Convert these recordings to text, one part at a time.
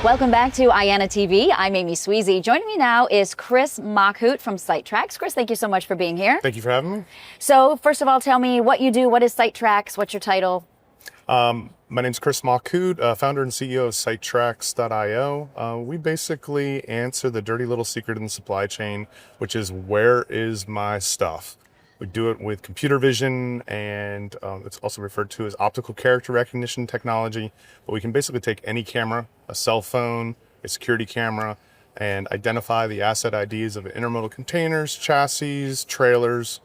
Welcome back to IANA TV. I'm Amy Sweezy. Joining me now is Chris Machut from SiteTrax. Chris, thank you so much for being here. Thank you for having me. So first of all, tell me what you do. What is SiteTrax? What's your title? My name's Chris Machut, founder and CEO of SiteTrax.io. We basically answer the dirty little secret in the supply chain, which is where is my stuff? We do it with computer vision, and it's also referred to as optical character recognition technology. But we can basically take any camera, a cell phone, a security camera, and identify the asset IDs of intermodal containers, chassis, trailers,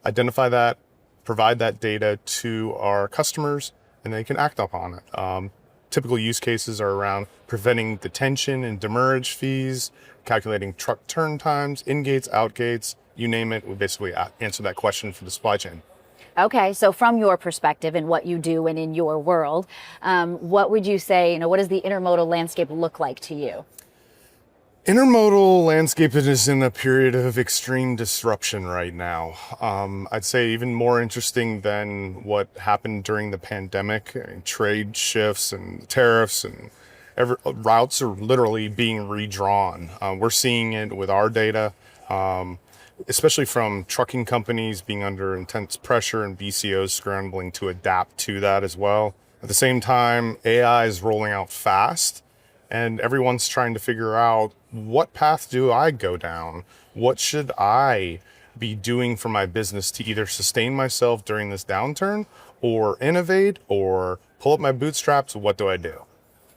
identify that, provide that data to our customers, and they can act upon it. Typical use cases are around preventing detention and demurrage fees, calculating truck turn times, in-gates, out-gates, you name it. We basically answer that question for the supply chain. Okay, so from your perspective and what you do and in your world, what would you say, what does the intermodal landscape look like to you? Intermodal landscape is in a period of extreme disruption right now. I'd say even more interesting than what happened during the pandemic, and trade shifts and tariffs and routes are literally being redrawn. We're seeing it with our data, especially from trucking companies being under intense pressure and BCOs scrambling to adapt to that as well. At the same time, AI is rolling out fast, and everyone's trying to figure out, what path do I go down? What should I be doing for my business to either sustain myself during this downturn or innovate or pull up my bootstraps? What do I do?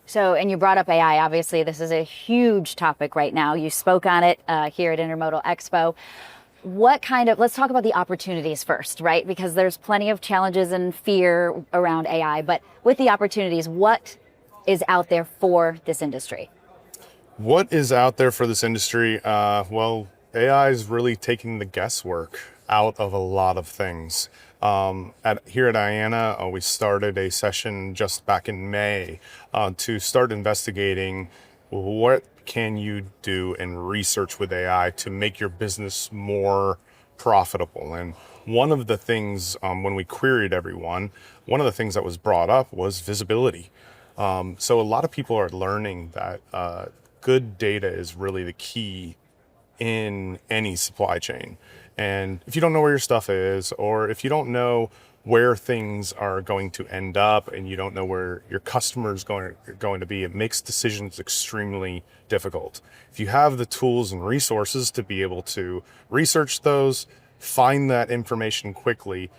So, and you brought up AI, obviously this is a huge topic right now. You spoke on it here at Intermodal EXPO. Let's talk about the opportunities first, right? Because there's plenty of challenges and fear around AI, but with the opportunities, what is out there for this industry? What is out there for this industry? Well, AI is really taking the guesswork out of a lot of things. Here at IANA, we started a session just back in May to start investigating what can you do in research with AI to make your business more profitable. And one of the things, when we queried everyone, one of the things that was brought up was visibility. So a lot of people are learning that good data is really the key in any supply chain. And if you don't know where your stuff is, or if you don't know where things are going to end up, and you don't know where your customer is going to be, it makes decisions extremely difficult. If you have the tools and resources to be able to research those, find that information quickly,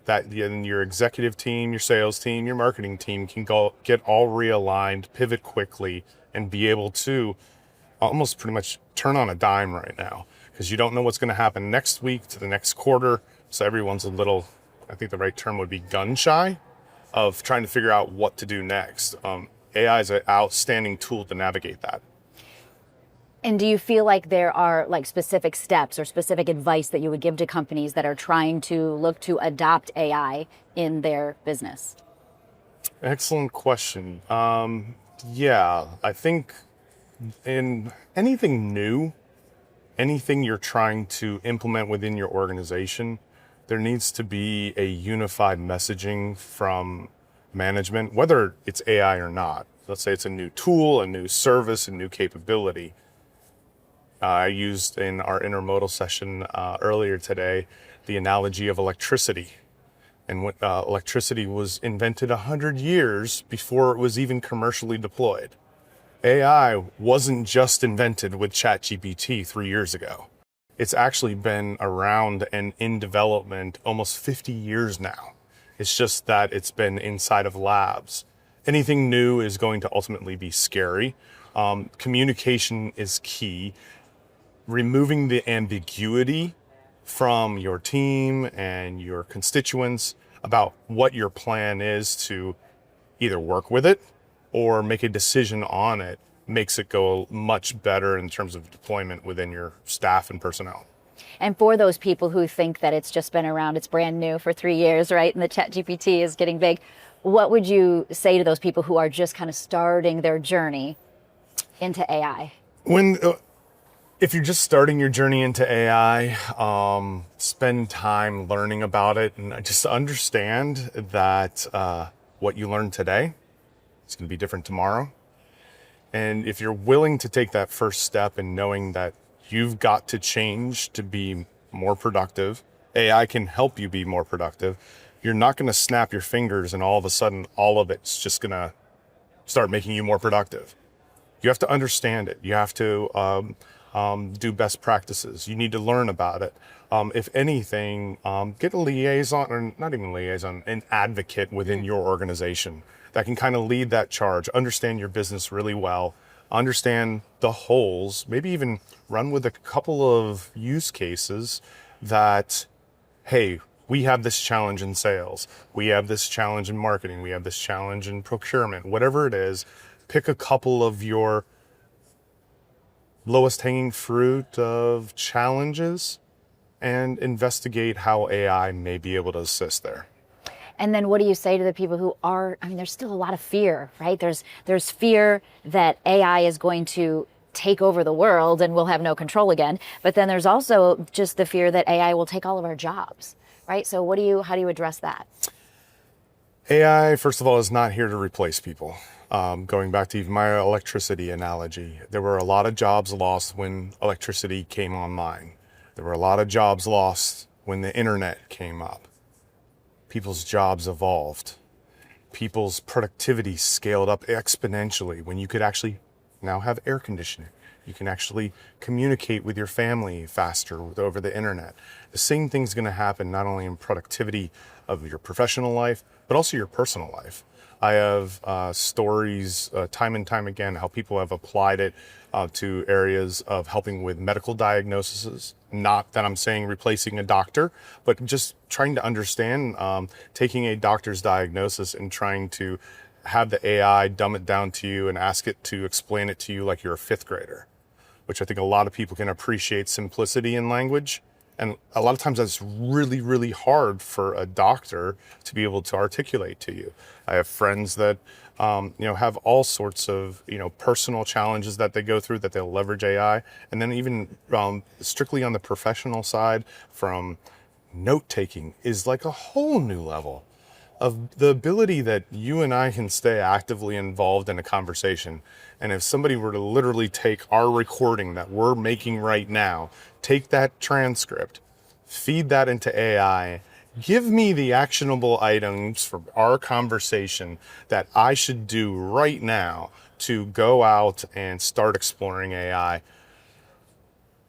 that your executive team, your sales team, your marketing team can get all realigned, pivot quickly, and be able to almost pretty much turn on a dime right now, because you don't know what's going to happen next week to the next quarter. So everyone's a little, I think the right term would be gun shy of trying to figure out what to do next. AI is an outstanding tool to navigate that. And do you feel like there are specific steps or specific advice that you would give to companies that are trying to look to adopt AI in their business? Excellent question. Yeah, I think in anything new, anything you're trying to implement within your organization, there needs to be a unified messaging from management, whether it's AI or not. Let's say it's a new tool, a new service, a new capability. I used in our intermodal session earlier today the analogy of electricity. And when electricity was invented 100 years before it was even commercially deployed. AI wasn't just invented with ChatGPT 3 years ago. It's actually been around and in development almost 50 years now. It's just that it's been inside of labs. Anything new is going to ultimately be scary. Communication is key. Removing the ambiguity from your team and your constituents about what your plan is to either work with it or make a decision on it makes it go much better in terms of deployment within your staff and personnel. And for those people who think that it's just been around, it's brand new for 3 years, right? And the ChatGPT is getting big. What would you say to those people who are just kind of starting their journey into AI? If you're just starting your journey into AI, spend time learning about it and just understand that what you learn today is going to be different tomorrow. And if you're willing to take that first step and knowing that you've got to change to be more productive, AI can help you be more productive. You're not going to snap your fingers and all of a sudden all of it's just going to start making you more productive. You have to understand it. You have to do best practices. You need to learn about it. If anything, get a liaison, or not even liaison, an advocate within your organization that can kind of lead that charge, understand your business really well, understand the holes, maybe even run with a couple of use cases that, hey, we have this challenge in sales, we have this challenge in marketing, we have this challenge in procurement, whatever it is, pick a couple of your lowest hanging fruit of challenges and investigate how AI may be able to assist there. And then what do you say to the people who are, I mean, there's still a lot of fear, right? There's fear that AI is going to take over the world and we'll have no control again. But then there's also just the fear that AI will take all of our jobs, right? So how do you address that? AI, first of all, is not here to replace people. Going back to even my electricity analogy, there were a lot of jobs lost when electricity came online. There were a lot of jobs lost when the internet came up. People's jobs evolved. People's productivity scaled up exponentially when you could actually now have air conditioning. You can actually communicate with your family faster over the internet. The same thing's going to happen not only in productivity of your professional life, but also your personal life. I have stories time and time again how people have applied it to areas of helping with medical diagnoses. Not that I'm saying replacing a doctor, but just trying to understand, taking a doctor's diagnosis and trying to have the AI dumb it down to you and ask it to explain it to you like you're a fifth grader, which I think a lot of people can appreciate simplicity in language. And a lot of times that's really, really hard for a doctor to be able to articulate to you. I have friends that, have all sorts of, personal challenges that they go through that they'll leverage AI. And then even strictly on the professional side, from note taking is like a whole new level of the ability that you and I can stay actively involved in a conversation. And if somebody were to literally take our recording that we're making right now, take that transcript, feed that into AI, give me the actionable items for our conversation that I should do right now to go out and start exploring AI.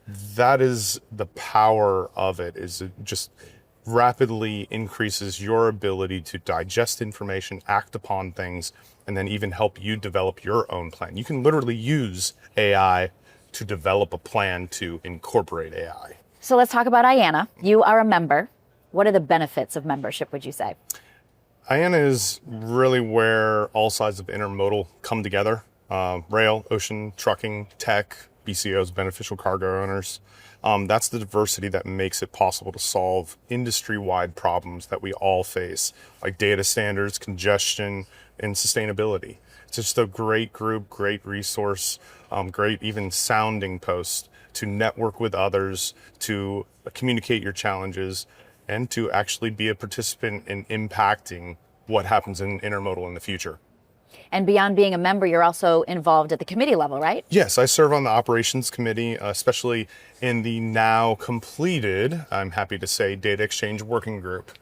That is the power of it, is it just rapidly increases your ability to digest information, act upon things, and then even help you develop your own plan. You can literally use AI to develop a plan to incorporate AI. So let's talk about IANA. You are a member. What are the benefits of membership, would you say? IANA is really where all sides of intermodal come together. Rail, ocean, trucking, tech, BCOs, beneficial cargo owners. That's the diversity that makes it possible to solve industry-wide problems that we all face, like data standards, congestion, and sustainability. It's just a great group, great resource, great even sounding post to network with others, to communicate your challenges, and to actually be a participant in impacting what happens in intermodal in the future. And beyond being a member, you're also involved at the committee level, right? Yes, I serve on the operations committee, especially in the now completed, I'm happy to say, data exchange working group.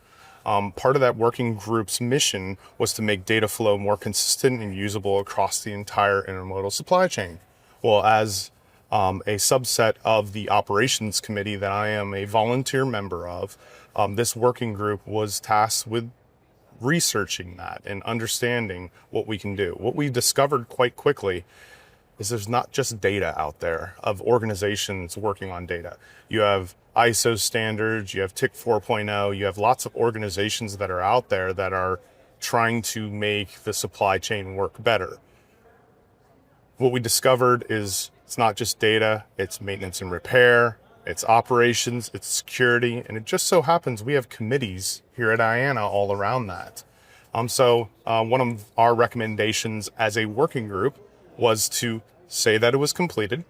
Part of that working group's mission was to make data flow more consistent and usable across the entire intermodal supply chain. Well, as a subset of the operations committee that I am a volunteer member of, this working group was tasked with researching that and understanding what we can do. What we discovered quite quickly is there's not just data out there of organizations working on data. You have ISO standards, you have TIC 4.0, you have lots of organizations that are out there that are trying to make the supply chain work better. What we discovered is it's not just data, it's maintenance and repair, it's operations, it's security, and it just so happens we have committees here at IANA all around that. So one of our recommendations as a working group was to say that it was completed,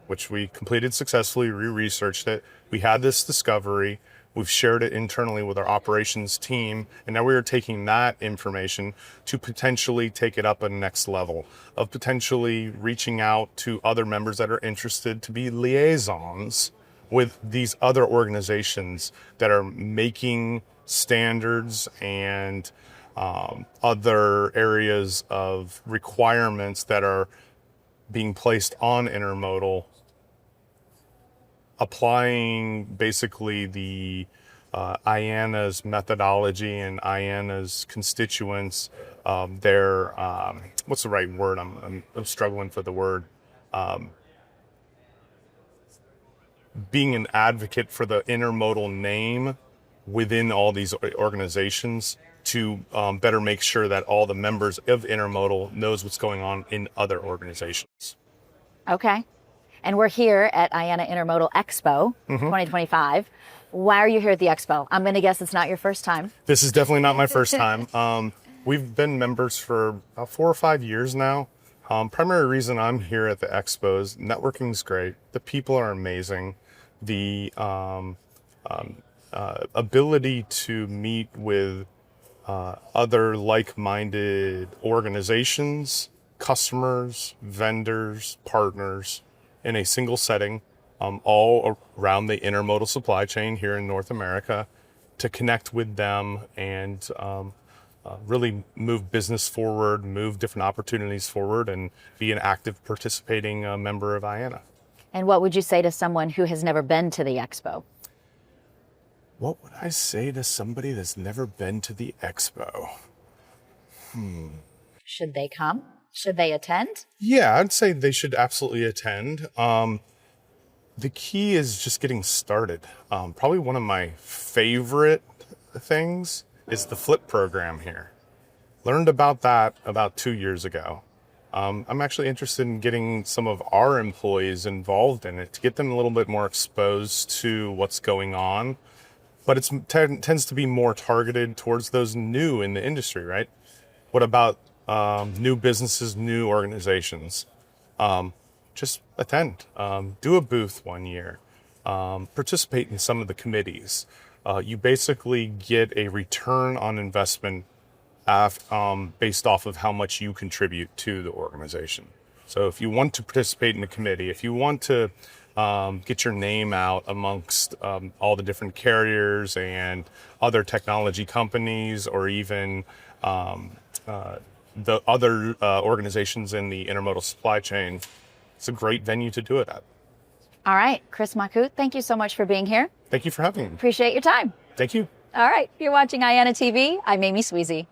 which we completed successfully, we researched it, we had this discovery, We've shared it internally with our operations team, and now we are taking that information to potentially take it up a next level of potentially reaching out to other members that are interested to be liaisons with these other organizations that are making standards and other areas of requirements that are being placed on intermodal, applying basically the IANA's methodology and IANA's constituents, their, what's the right word? I'm struggling for the word. Being an advocate for the intermodal name within all these organizations to better make sure that all the members of intermodal knows what's going on in other organizations. Okay. And we're here at IANA Intermodal EXPO 2025. Why are you here at the Expo? I'm going to guess it's not your first time. This is definitely not my first time. We've been members for about 4 or 5 years now. Primary reason I'm here at the Expo is networking's great. The people are amazing. The ability to meet with other like-minded organizations, customers, vendors, partners in a single setting, all around the intermodal supply chain here in North America, to connect with them and really move business forward, move different opportunities forward, and be an active participating member of IANA. And what would you say to someone who has never been to the Expo? What would I say to somebody that's never been to the Expo? Should they come? Should they attend? Yeah, I'd say they should absolutely attend. The key is just getting started. Probably one of my favorite things is the Flip program here. Learned about that about 2 years ago. I'm actually interested in getting some of our employees involved in it to get them a little bit more exposed to what's going on. But it tends to be more targeted towards those new in the industry, right? What about new businesses, new organizations? Just attend, do a booth one year, participate in some of the committees. You basically get a return on investment based off of how much you contribute to the organization. So if you want to participate in the committee, if you want to get your name out amongst all the different carriers and other technology companies, or even the other organizations in the intermodal supply chain, it's a great venue to do it at. All right, Chris Machut, thank you so much for being here. Thank you for having me. Appreciate your time. Thank you. All right, you're watching IANA TV. I'm Amy Sweezy.